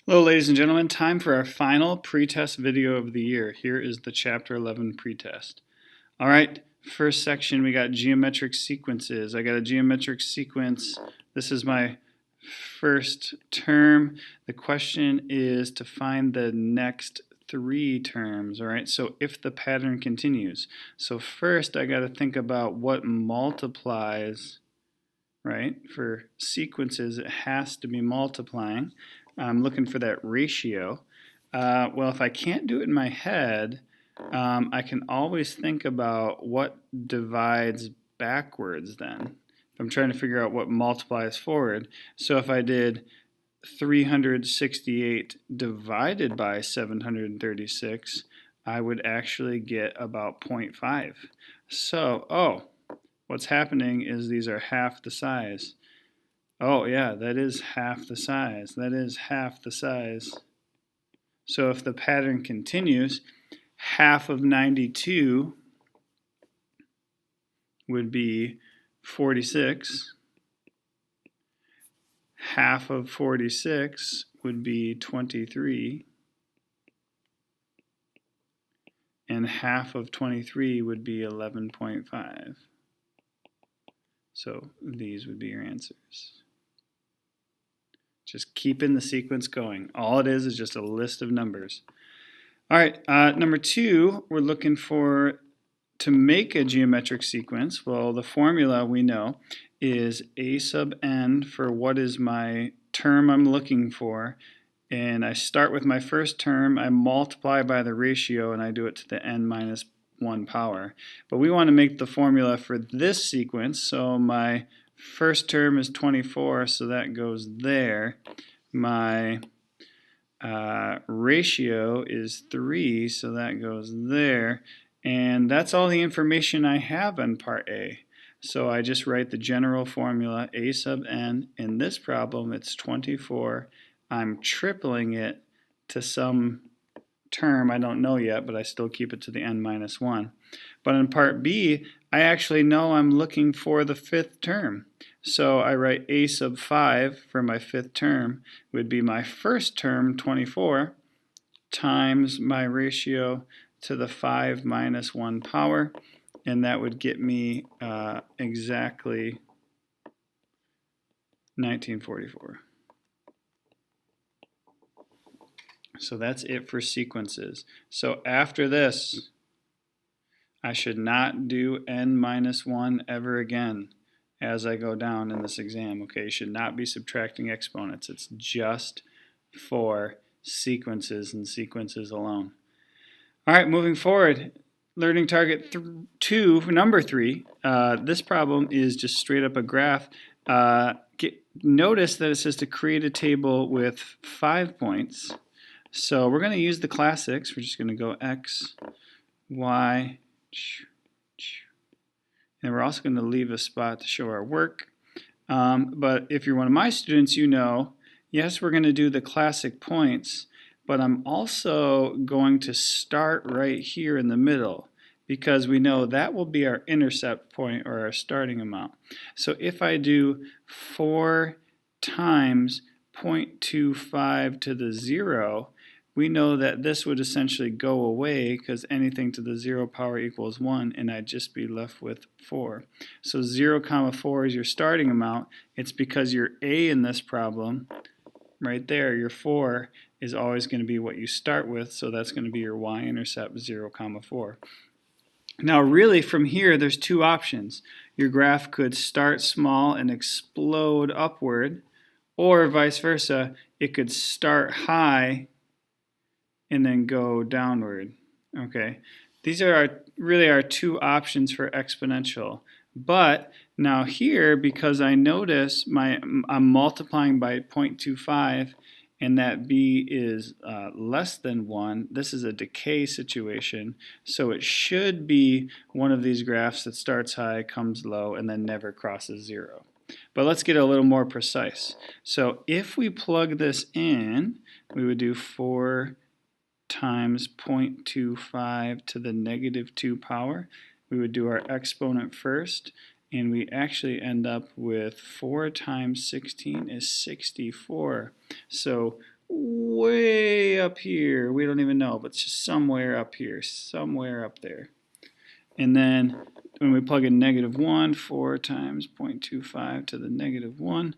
Hello ladies and gentlemen, time for our final pretest video of the year. Here is the Chapter 11 pretest. Alright, first section we got geometric sequences. I got a geometric sequence. This is my first term. The question is to find the next three terms. Alright, so if the pattern continues. So first I got to think about what multiplies. Right? For sequences, it has to be multiplying. I'm looking for that ratio. Well, if I can't do it in my head, I can always think about what divides backwards then. If I'm trying to figure out what multiplies forward. So if I did 368 divided by 736, I would actually get about 0.5. So, what's happening is these are half the size. Oh yeah, that is half the size. That is half the size. So if the pattern continues, half of 92 would be 46. Half of 46 would be 23. And half of 23 would be 11.5. So these would be your answers. Just keeping the sequence going. All it is just a list of numbers. All right, number two, we're looking for to make a geometric sequence. Well, the formula we know is a sub n for what is my term I'm looking for. And I start with my first term, I multiply by the ratio, and I do it to the n minus 1 power. But we want to make the formula for this sequence, so my first term is 24, so that goes there. My ratio is 3, so that goes there. And that's all the information I have on part A. So I just write the general formula, a sub n. In this problem, it's 24. I'm tripling it to some term I don't know yet, but I still keep it to the n minus 1. But in part B, I actually know I'm looking for the fifth term. So I write a sub 5 for my fifth term would be my first term, 24, times my ratio to the 5 minus 1 power, and that would get me exactly 1944. So that's it for sequences. So after this, I should not do n minus 1 ever again as I go down in this exam. Okay, you should not be subtracting exponents. It's just for sequences and sequences alone. All right, moving forward, learning target 2, number 3. This problem is just straight up a graph. Notice that it says to create a table with 5 points. So we're going to use the classics. We're just going to go X, Y, and we're also going to leave a spot to show our work. But if you're one of my students, you know, yes, we're going to do the classic points, but I'm also going to start right here in the middle because we know that will be our intercept point or our starting amount. So if I do 4 times 0.25 to the 0, we know that this would essentially go away because anything to the 0 power equals 1, and I'd just be left with 4. So 0, 4 is your starting amount. It's because your A in this problem, right there, your 4, is always going to be what you start with, so that's going to be your y-intercept, 0, 4. Now really from here, there's two options. Your graph could start small and explode upward, or vice versa, it could start high and then go downward. Okay, these are really our two options for exponential. But now here, because I notice I'm multiplying by 0.25 and that b is less than 1, this is a decay situation, so it should be one of these graphs that starts high, comes low, and then never crosses 0. But let's get a little more precise. So if we plug this in, we would do 4 times 0.25 to the negative 2 power. We would do our exponent first, and we actually end up with 4 times 16 is 64. So way up here. We don't even know, but it's just somewhere up here, somewhere up there. And then when we plug in -1, 4 times 0.25 to the -1,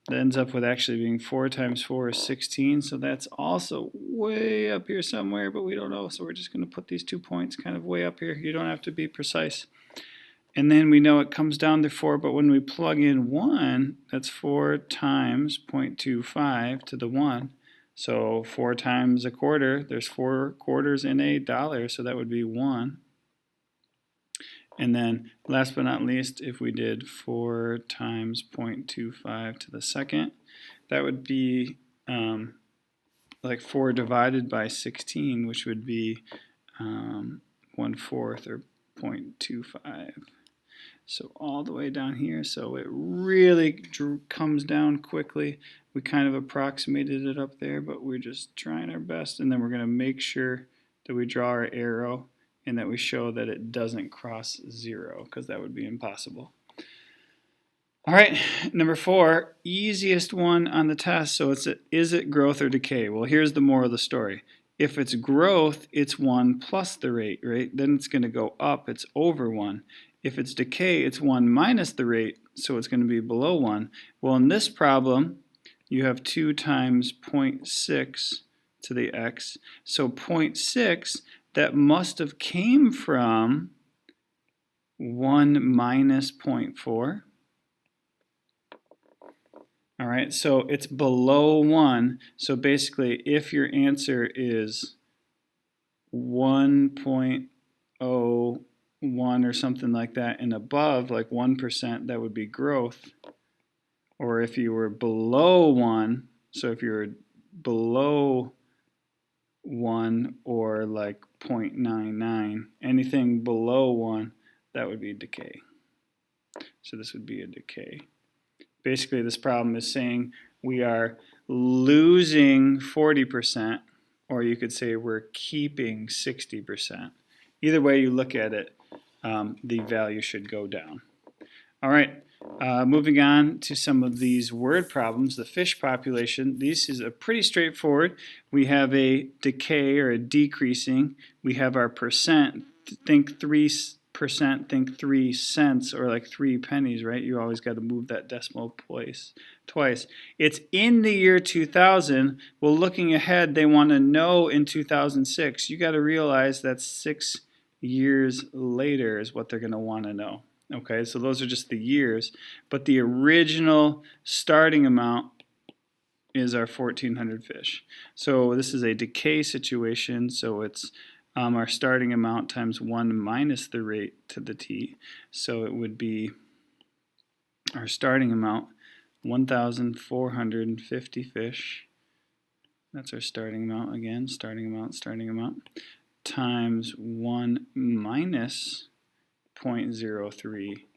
that ends up with actually being 4 times 4 is 16. So that's also way up here somewhere, but we don't know. So we're just going to put these 2 points kind of way up here. You don't have to be precise. And then we know it comes down to 4, but when we plug in 1, that's 4 times 0.25 to the 1. So 4 times a quarter, there's 4 quarters in a dollar, so that would be 1. And then last but not least, if we did 4 times 0.25 to the second, that would be like 4 divided by 16, which would be 1/4 or 0.25. So all the way down here, so it really comes down quickly. We kind of approximated it up there, but we're just trying our best. And then we're going to make sure that we draw our arrow and that we show that it doesn't cross 0, because that would be impossible. All right, number 4, easiest one on the test. So it's is it growth or decay? Well, here's the moral of the story. If it's growth, it's 1 plus the rate, right? Then it's going to go up. It's over 1. If it's decay, it's 1 minus the rate, so it's going to be below 1. Well, in this problem, you have 2 times 0.6 to the x. So 0.6, that must have came from 1 minus 0.4. All right, so it's below 1. So basically, if your answer is 1.01 or something like that and above, like 1%, that would be growth. Or if you were below 1, so if you're below 1 or like 0.99, anything below 1, that would be decay. So this would be a decay. Basically, this problem is saying we are losing 40%, or you could say we're keeping 60%. Either way you look at it, the value should go down. All right, moving on to some of these word problems. The fish population, this is a pretty straightforward. We have a decay or a decreasing. We have our percent. Think 3%, think 3 cents or like 3 pennies, right? You always got to move that decimal place twice. It's in the year 2000. Well, looking ahead, they want to know in 2006. You got to realize that 6 years later is what they're going to want to know. Okay, so those are just the years, but the original starting amount is our 1,400 fish. So this is a decay situation, so it's our starting amount times 1 minus the rate to the t. So it would be our starting amount, 1,450 fish. That's our starting amount again, starting amount, times 1 minus 0.03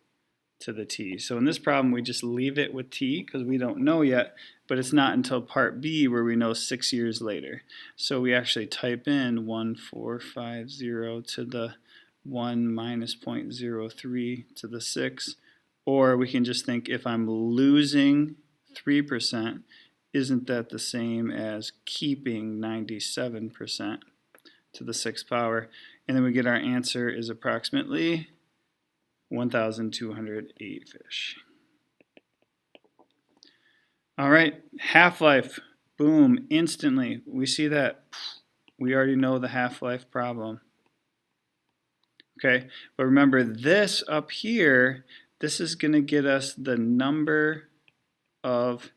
to the t. So in this problem, we just leave it with t because we don't know yet, but it's not until part B where we know 6 years later. So we actually type in 1450 to the 1 minus 0.03 to the 6, or we can just think if I'm losing 3%, isn't that the same as keeping 97% to the 6th power? And then we get our answer is approximately 1,208 fish. All right, half-life, boom, instantly. We see that. We already know the half-life problem. Okay, but remember this up here, this is going to get us the number of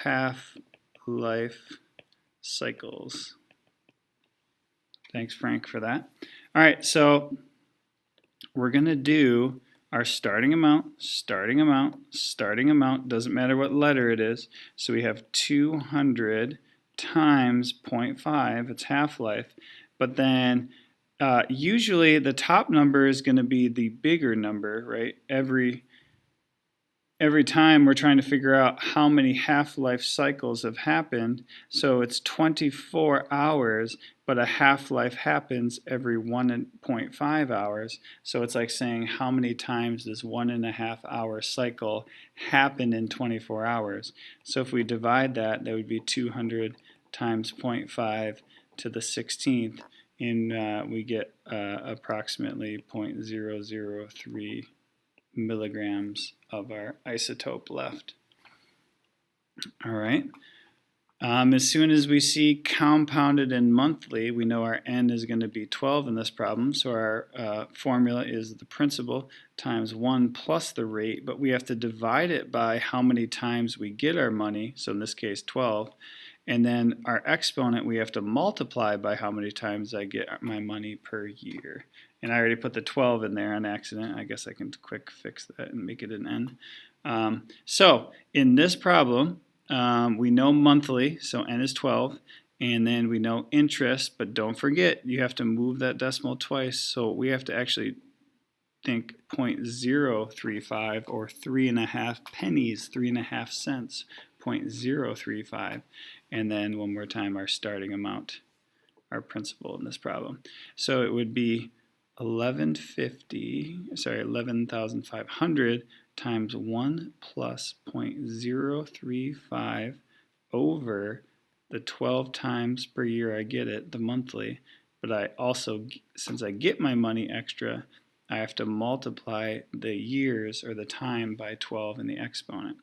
half-life cycles. Thanks, Frank, for that. All right, so we're going to do our starting amount, doesn't matter what letter it is. So we have 200 times 0.5, it's half-life. But then usually the top number is going to be the bigger number, right? Every time we're trying to figure out how many half-life cycles have happened. So it's 24 hours, but a half-life happens every 1.5 hours. So it's like saying how many times does 1.5 hour cycle happen in 24 hours. So if we divide that, that would be 200 times 0.5 to the 16th, and we get approximately 0.003 milligrams of our isotope left. All right. As soon as we see compounded and monthly, we know our n is going to be 12 in this problem, so our formula is the principal times 1 plus the rate, but we have to divide it by how many times we get our money, so in this case 12, and then our exponent we have to multiply by how many times I get my money per year. And I already put the 12 in there on accident. I guess I can quick fix that and make it an n. So in this problem, we know monthly, so n is 12, and then we know interest, but don't forget you have to move that decimal twice, so we have to actually think 0.035 or 3.5 pennies, 3.5 cents, 0.035, and then one more time our starting amount, our principal in this problem. So it would be 11,500 times 1 plus 0.035 over the 12 times per year I get it, the monthly, but I also, since I get my money extra, I have to multiply the years or the time by 12 in the exponent.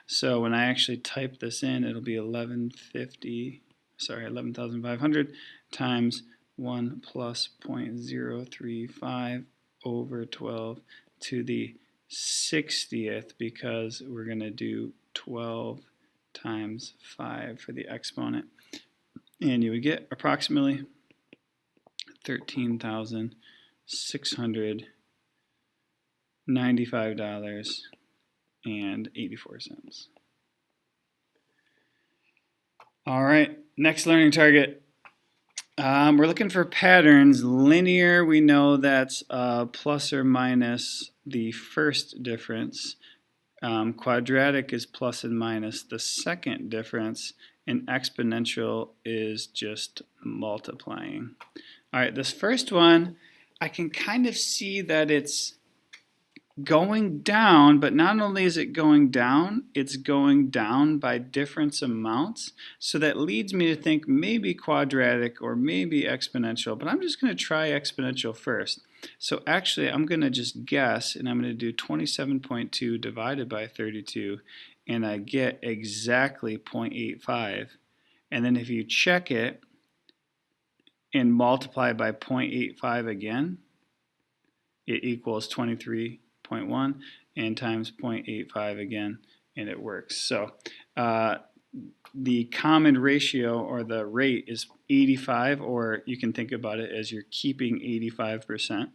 So when I actually type this in, it'll be 11,500 times 1 plus 0.035 over 12 to the 60th, because we're going to do 12 times 5 for the exponent. And you would get approximately $13,695.84. All right, next learning target. We're looking for patterns. Linear, we know that's plus or minus the first difference. Quadratic is plus and minus the second difference. And exponential is just multiplying. All right, this first one, I can kind of see that it's going down, but not only is it going down, it's going down by difference amounts. So that leads me to think maybe quadratic or maybe exponential, but I'm just going to try exponential first. So actually, I'm going to just guess, and I'm going to do 27.2 divided by 32, and I get exactly 0.85. And then if you check it and multiply by 0.85 again, it equals 23.1, and times 0.85 again, and it works. So the common ratio, or the rate, is 85, or you can think about it as you're keeping 85%.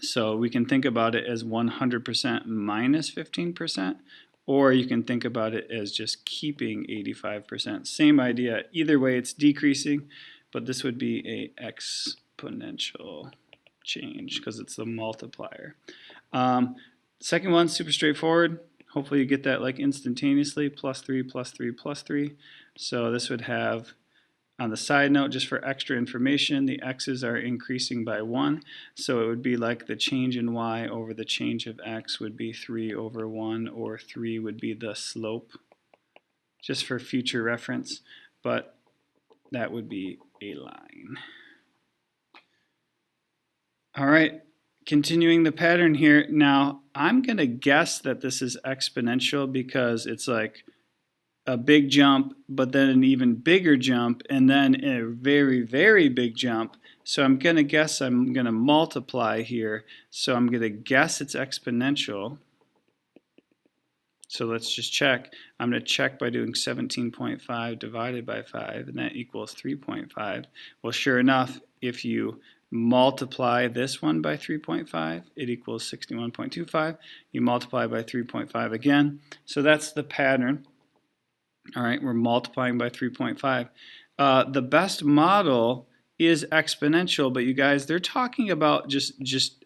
So we can think about it as 100% minus 15%, or you can think about it as just keeping 85%. Same idea. Either way, it's decreasing, but this would be a exponential change because it's the multiplier. Second one, super straightforward. Hopefully you get that like instantaneously, plus 3, plus 3, plus 3. So this would have, on the side note, just for extra information, the x's are increasing by 1. So it would be like the change in y over the change of x would be 3 over 1, or 3 would be the slope, just for future reference. But that would be a line. All right, continuing the pattern here. Now, I'm going to guess that this is exponential because it's like a big jump, but then an even bigger jump, and then a very, very big jump. So I'm going to guess I'm going to multiply here. So I'm going to guess it's exponential. So let's just check. I'm going to check by doing 17.5 divided by 5, and that equals 3.5. Well, sure enough, if you multiply this one by 3.5, it equals 61.25. You multiply by 3.5 again. So that's the pattern. All right, we're multiplying by 3.5. The best model is exponential, but you guys, they're talking about just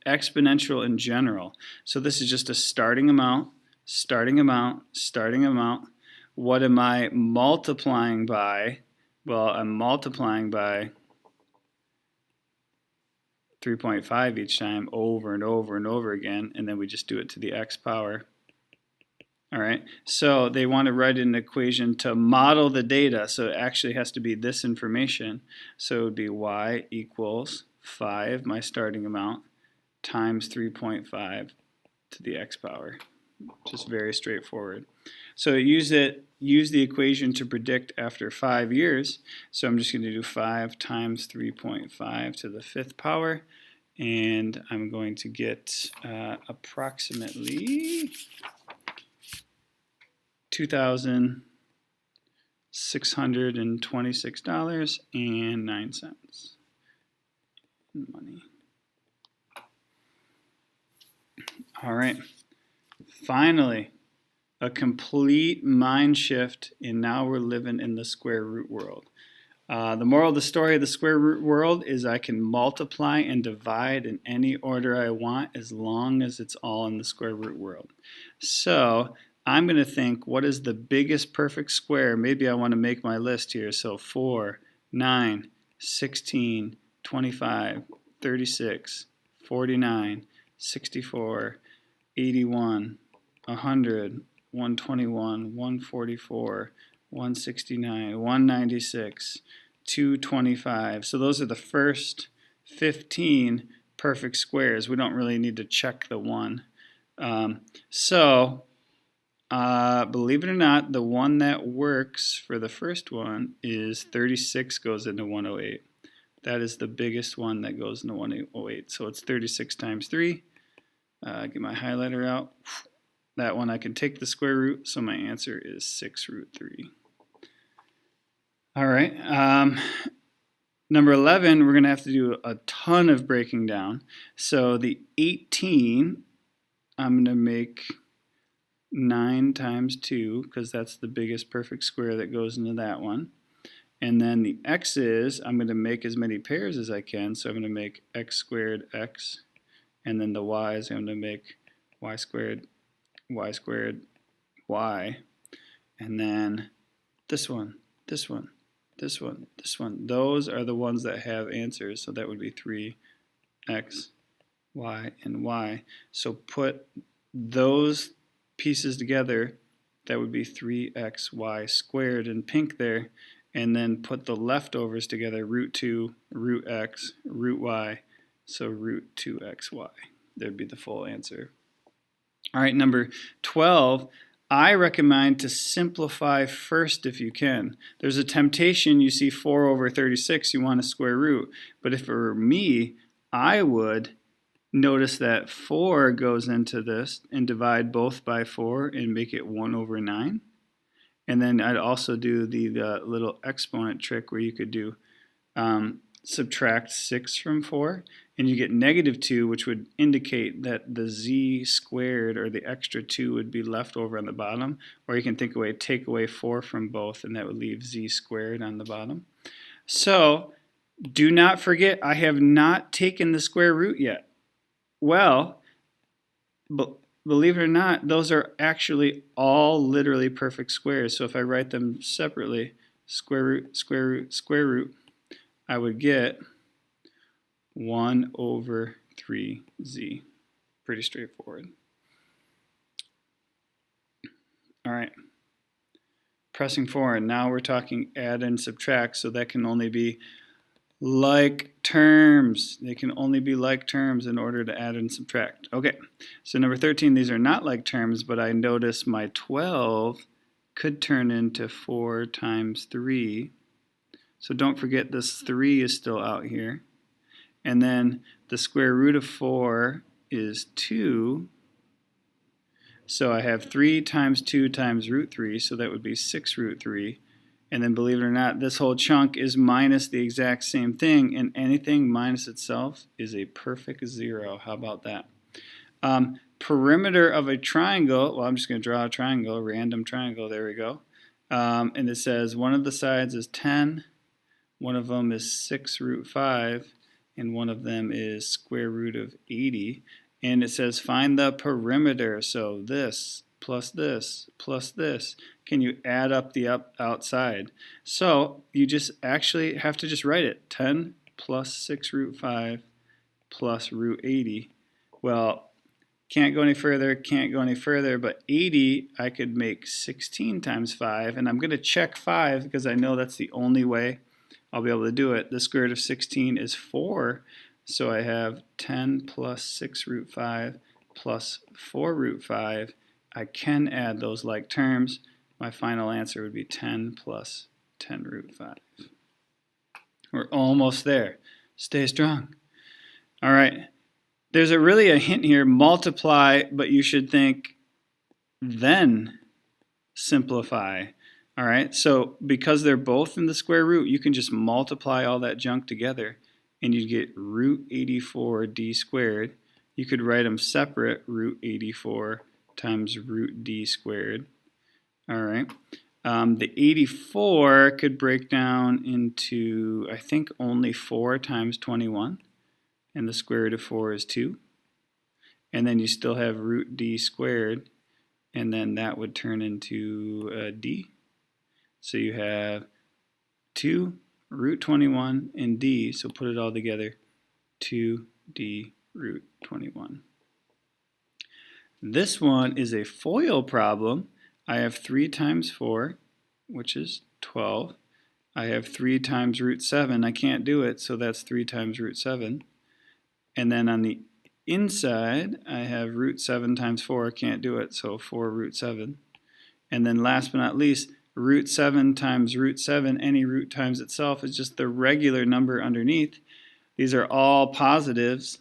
exponential in general. So this is just a starting amount, starting amount, starting amount. What am I multiplying by? Well, I'm multiplying by 3.5 each time, over and over and over again, and then we just do it to the x power. All right, so they want to write an equation to model the data, so it actually has to be this information. So it would be y equals 5, my starting amount, times 3.5 to the x power. Just very straightforward. So use the equation to predict after 5 years. So I'm just going to do 5 times 3.5 to the 5th power, and I'm going to get approximately $2,626.09 money. All right, finally, a complete mind shift, and now we're living in the square root world. The moral of the story of the square root world is I can multiply and divide in any order I want as long as it's all in the square root world. So I'm going to think, what is the biggest perfect square? Maybe I want to make my list here. So 4, 9, 16, 25, 36, 49, 64, 81, 100, 121, 144, 169, 196, 225. So those are the first 15 perfect squares. We don't really need to check the one. Believe it or not, the one that works for the first one is 36 goes into 108. That is the biggest one that goes into 108. So it's 36 times 3. Get my highlighter out. That one I can take the square root, so my answer is 6 root 3. All right. Number 11, we're going to have to do a ton of breaking down. So the 18, I'm going to make 9 times 2, because that's the biggest perfect square that goes into that one. And then the x's, I'm going to make as many pairs as I can. So I'm going to make x squared x. And then the y's, I'm going to make y squared, y. And then this one, this one, this one, this one. Those are the ones that have answers. So that would be 3x, y, and y. So put those pieces together, that would be 3xy squared in pink there, and then put the leftovers together, root 2, root x, root y, so root 2xy. There'd be the full answer. All right, number 12, I recommend to simplify first if you can. There's a temptation, you see 4 over 36, you want a square root, but if it were me, I would notice that 4 goes into this and divide both by 4 and make it 1 over 9. And then I'd also do the little exponent trick where you could do subtract 6 from 4, and you get negative 2, which would indicate that the z squared, or the extra 2, would be left over on the bottom. Or you can take away 4 from both, and that would leave z squared on the bottom. So do not forget, I have not taken the square root yet. Well, believe it or not, those are actually all literally perfect squares. So if I write them separately, square root, square root, square root, I would get 1 over 3z. Pretty straightforward. All right. Pressing forward, now we're talking add and subtract, so that can only be like terms. They can only be like terms in order to add and subtract. Okay, so number 13, these are not like terms, but I notice my 12 could turn into 4 times 3. So don't forget this 3 is still out here. And then the square root of 4 is 2. So I have 3 times 2 times root 3, so that would be 6 root 3. And then believe it or not, this whole chunk is minus the exact same thing, and anything minus itself is a perfect 0. How about that? Perimeter of a triangle, well, I'm just going to draw a triangle, a random triangle, there we go. And it says one of the sides is 10, one of them is 6 root 5, and one of them is square root of 80. And it says find the perimeter, so this plus this plus this. Can you add up the outside? So you just actually have to just write it. 10 plus 6 root 5 plus root 80. Well, Can't go any further, can't go any further, but 80 I could make 16 times 5, and I'm going to check 5 because I know that's the only way I'll be able to do it. The square root of 16 is 4, so I have 10 plus 6 root 5 plus 4 root 5. I can add those like terms. My final answer would be 10 plus 10 root 5. We're almost there. Stay strong. All right. There's really a hint here, multiply, but you should think then simplify. All right, so because they're both in the square root, you can just multiply all that junk together and you get root 84d squared. You could write them separate, root 84 times root d squared. All right, the 84 could break down into, I think, only 4 times 21. And the square root of 4 is 2. And then you still have root d squared, and then that would turn into d. So you have 2 root 21 and d, so put it all together, 2d root 21. This one is a FOIL problem. I have 3 times 4, which is 12. I have 3 times root 7. I can't do it, so that's 3 times root 7. And then on the inside, I have root 7 times 4. Can't do it, so 4 root 7. And then last but not least, root 7 times root 7, any root times itself, is just the regular number underneath. These are all positives,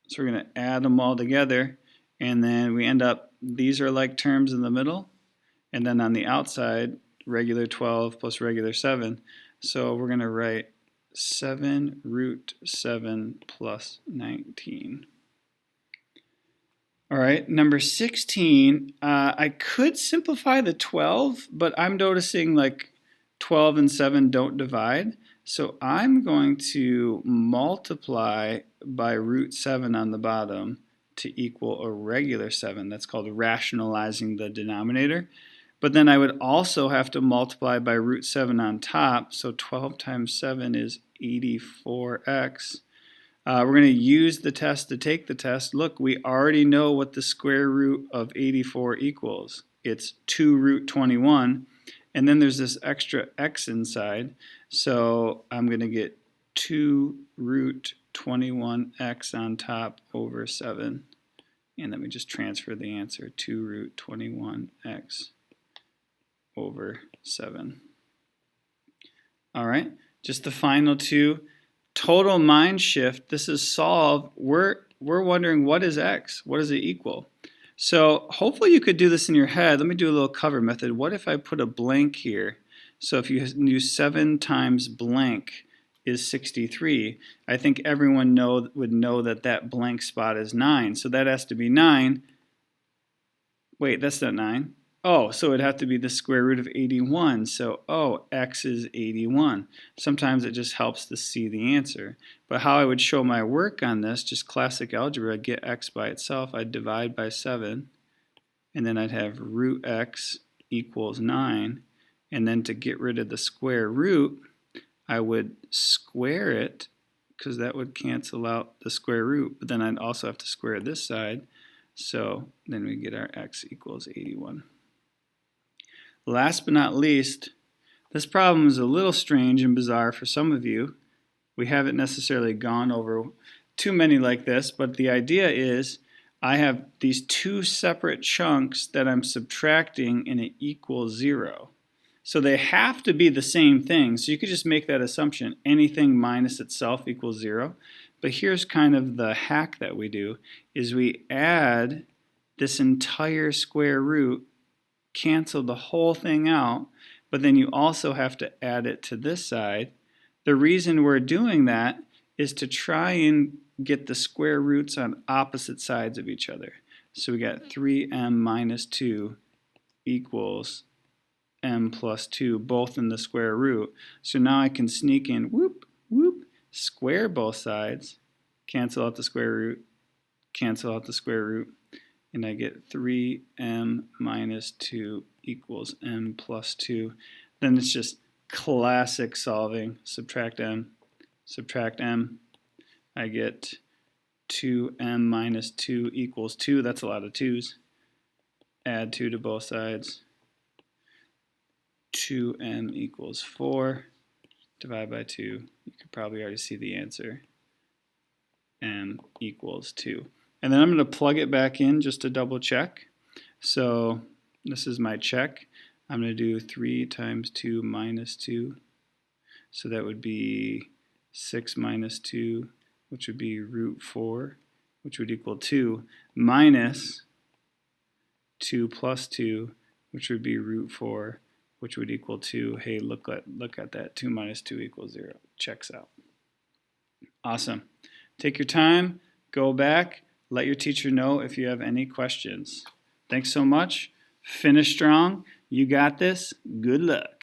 so we're going to add them all together, and then we end up, these are like terms in the middle, and then on the outside, regular 12 plus regular 7. So we're going to write 7 root 7 plus 19. All right, number 16, I could simplify the 12, but I'm noticing like 12 and 7 don't divide. So I'm going to multiply by root 7 on the bottom to equal a regular 7. That's called rationalizing the denominator. But then I would also have to multiply by root 7 on top. So 12 times 7 is 84x. We're going to use the test to take the test. Look, we already know what the square root of 84 equals. It's 2 root 21. And then there's this extra x inside. So I'm going to get 2 root 21x on top over 7. And then we just transfer the answer, 2 root 21x over 7. All right, just the final two. Total mind shift, this is solved. We're wondering, what is x? What does it equal? So hopefully you could do this in your head. Let me do a little cover method. What if I put a blank here? So if you use 7 times blank is 63, I think everyone would know that that blank spot is 9. So that has to be 9. Wait, that's not 9. Oh, so it'd have to be the square root of 81. So, oh, x is 81. Sometimes it just helps to see the answer. But how I would show my work on this, just classic algebra, I'd get x by itself. I'd divide by 7. And then I'd have root x equals 9. And then to get rid of the square root, I would square it, because that would cancel out the square root. But then I'd also have to square this side. So then we get our x equals 81. Last but not least, this problem is a little strange and bizarre for some of you. We haven't necessarily gone over too many like this, but the idea is I have these two separate chunks that I'm subtracting and it equals 0. So they have to be the same thing. So you could just make that assumption. Anything minus itself equals 0. But here's kind of the hack that we do, is we add this entire square root, cancel the whole thing out, but then you also have to add it to this side. The reason we're doing that is to try and get the square roots on opposite sides of each other. So we got 3m minus 2 equals m plus 2, both in the square root. So now I can sneak in, whoop, whoop, square both sides, cancel out the square root, cancel out the square root, and I get 3m minus 2 equals m plus 2. Then it's just classic solving. Subtract m, I get 2m minus 2 equals 2. That's a lot of 2's. Add 2 to both sides. 2m equals 4. Divide by 2. You could probably already see the answer. M equals 2. And then I'm going to plug it back in just to double check. So this is my check. I'm going to do 3 times 2 minus 2. So that would be 6 minus 2, which would be root 4, which would equal 2, minus 2 plus 2, which would be root 4, which would equal 2. Hey, look at that. 2 minus 2 equals 0. Checks out. Awesome. Take your time, go back, let your teacher know if you have any questions. Thanks so much. Finish strong. You got this. Good luck.